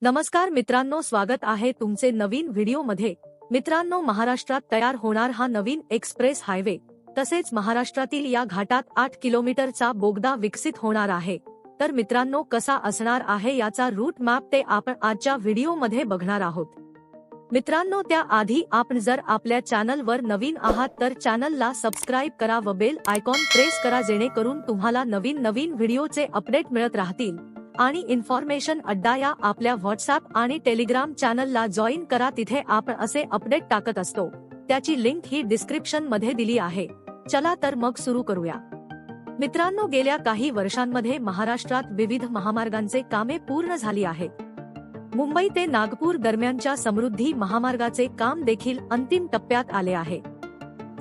नमस्कार मित्रांनो, स्वागत आहे तुमचे नवीन व्हिडिओमध्ये। मित्रांनो, महाराष्ट्रात तयार होणार हा नवीन एक्सप्रेस हायवे तसेच महाराष्ट्रातील या घाटात 8 किलोमीटरचा बोगदा विकसित होणार आहे। तर मित्रांनो, कसा असणार आहे याचा रूट मॅप ते आपण आजच्या व्हिडिओमध्ये बघणार आहोत। मित्रांनो, त्याआधी आपण जर आपल्या चॅनलवर नवीन आहात तर चॅनलला सबस्क्राइब करा व बेल आयकॉन प्रेस करा, जेणेकरून तुम्हाला नवीन व्हिडिओचे अपडेट मिळत राहतील। आणि इन्फॉर्मेशन अड्डा या आपल्या व्हॉट्सअप आणि टेलिग्राम चॅनलला जॉईन करा, तिथे आपण असे अपडेट टाकत असतो। त्याची लिंक ही डिस्क्रिप्शन मध्ये दिली आहे। चला तर मग सुरू करूया। मित्रांनो, गेल्या काही वर्षांमध्ये महाराष्ट्रात विविध महामार्गांचे कामे पूर्ण झाली आहेत। मुंबई ते नागपूर दरम्यानच्या समृद्धी महामार्गाचे काम देखील अंतिम टप्प्यात आले आहे।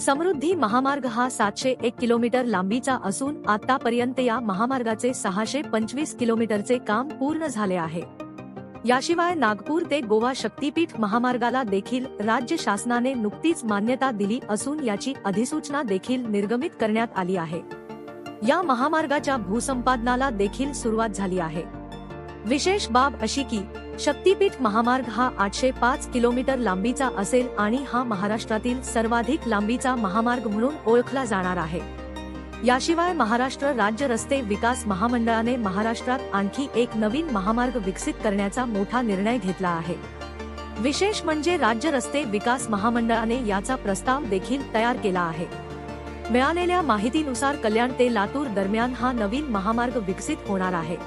समृद्धी महामार्ग हा 701 किलोमीटर लांबीचा असून आतापर्यंत या महामार्गाचे 625 किलोमीटरचे काम पूर्ण झाले आहे। याशिवाय नागपूर ते गोवा शक्तीपीठ महामार्गाला देखील राज्य शासनाने नुकतीच मान्यता दिली असून याची अधिसूचना देखील निर्गमित करण्यात आली आहे। या महामार्गाच्या भूसंपादनाला देखील सुरुवात झाली आहे। विशेष बाब अशी की शक्तीपीठ महामार्ग हा 805 किलोमीटर लांबीचा असेल आणि हा महाराष्ट्रातील सर्वाधिक लांबीचा महामार्ग म्हणून ओळखला जाणार आहे। याशिवाय महाराष्ट्र राज्य रस्ते विकास महामंडळाने महाराष्ट्रात आणखी एक नवीन महामार्ग विकसित करण्याचा मोठा निर्णय घेतला आहे। विशेष म्हणजे राज्य रस्ते विकास महामंडळाने याचा प्रस्ताव देखील तयार केला आहे। मिळालेल्या माहितीनुसार कल्याण ते लातूर दरम्यान हा नवीन महामार्ग विकसित होणार आहे।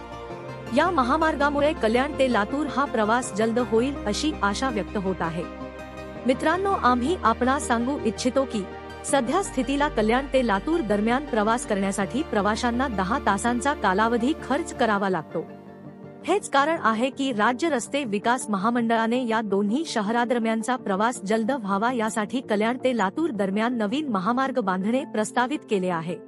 या महामार्गामुळे कल्याण ते लातूर हा प्रवास जलद होईल अशी आशा व्यक्त होत आहे। मित्रांनो, आम्ही आपणास सांगू इच्छितो की सध्या स्थितीला कल्याण ते लातूर दरम्यान प्रवास करण्यासाठी प्रवाशांना 10 तासांचा कालावधी खर्च करावा लागतो। हेच कारण आहे की राज्य रस्ते विकास महामंडळाने या दोन्ही शहरादरम्यानचा प्रवास जलद व्हावा यासाठी कल्याण ते लातूर दरम्यान नवीन महामार्ग बांधणे प्रस्तावित केले आहे।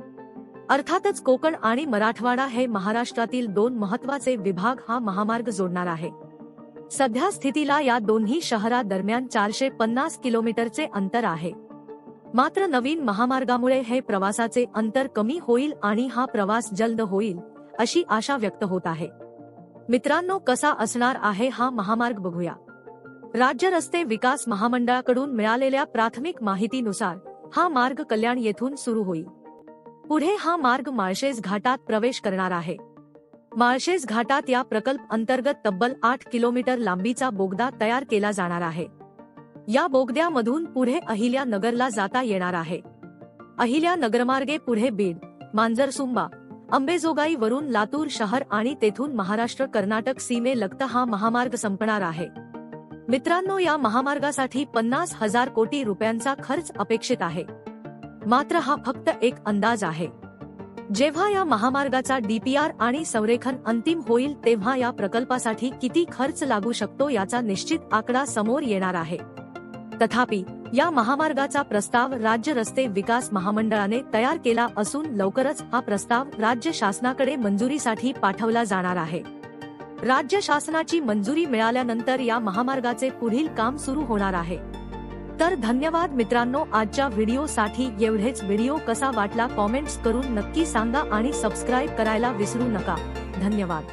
अर्थातच कोकण आणि मराठवाडा हे महाराष्ट्रातील दोन महत्त्वाचे विभाग हा महामार्ग जोडणार आहे। सध्या स्थितीला या दोन्ही शहरादरम्यान 450 किलोमीटरचे अंतर आहे। मात्र नवीन महामार्गामुळे हे प्रवासाचे अंतर कमी होईल आणि हा प्रवास जलद होईल अशी आशा व्यक्त होत आहे। मित्रांनो, कसा असणार आहे हा महामार्ग बघूया। राज्य रस्ते विकास महामंडळाकडून मिळालेल्या प्राथमिक माहितीनुसार हा मार्ग कल्याण येथून सुरू होईल। पुढे हा मार्ग माळशेज घाटात प्रवेश करणार आहे। माळशेज घाटात या प्रकल्प अंतर्गत तब्बल 8 किलोमीटर लांबीचा बोगदा तयार केला जाणार आहे। या बोगद्यामधून पुढे अहिल्या नगरला जाता येणार आहे। अहिल्या नगरमार्गे पुढे बीड, मांजरसुंबा, अंबेजोगाई वरून लातूर शहर आणि तेथून महाराष्ट्र कर्नाटक सीमेलगत हा महामार्ग संपणार आहे। मित्रांनो, या महामार्गासाठी 50,000 कोटी रुपयांचा खर्च अपेक्षित आहे। मात्र हा फक्त एक अंदाज आहे। जेव्हा या महामार्गाचा डीपीआर आणि संरेखन अंतिम होईल तेव्हा या प्रकल्पासाठी किती खर्च लागू शकतो याचा निश्चित आकडा समोर येणार आहे। तथापि या महामार्गाचा प्रस्ताव राज्य रस्ते विकास महामंडळाने तयार केला असून लवकरच हा प्रस्ताव राज्य शासनाकडे मंजुरीसाठी पाठवला जाणार आहे। राज्य शासनाची मंजुरी मिळाल्यानंतर या महामार्गाचे पुढील काम सुरू होणार आहे। तर धन्यवाद मित्रांनो, आजच्या व्हिडिओसाठी एवढेच। व्हिडिओ कसा वाटला कॉमेंट्स करून नक्की सांगा आणि सबस्क्राइब करायला विसरू नका। धन्यवाद।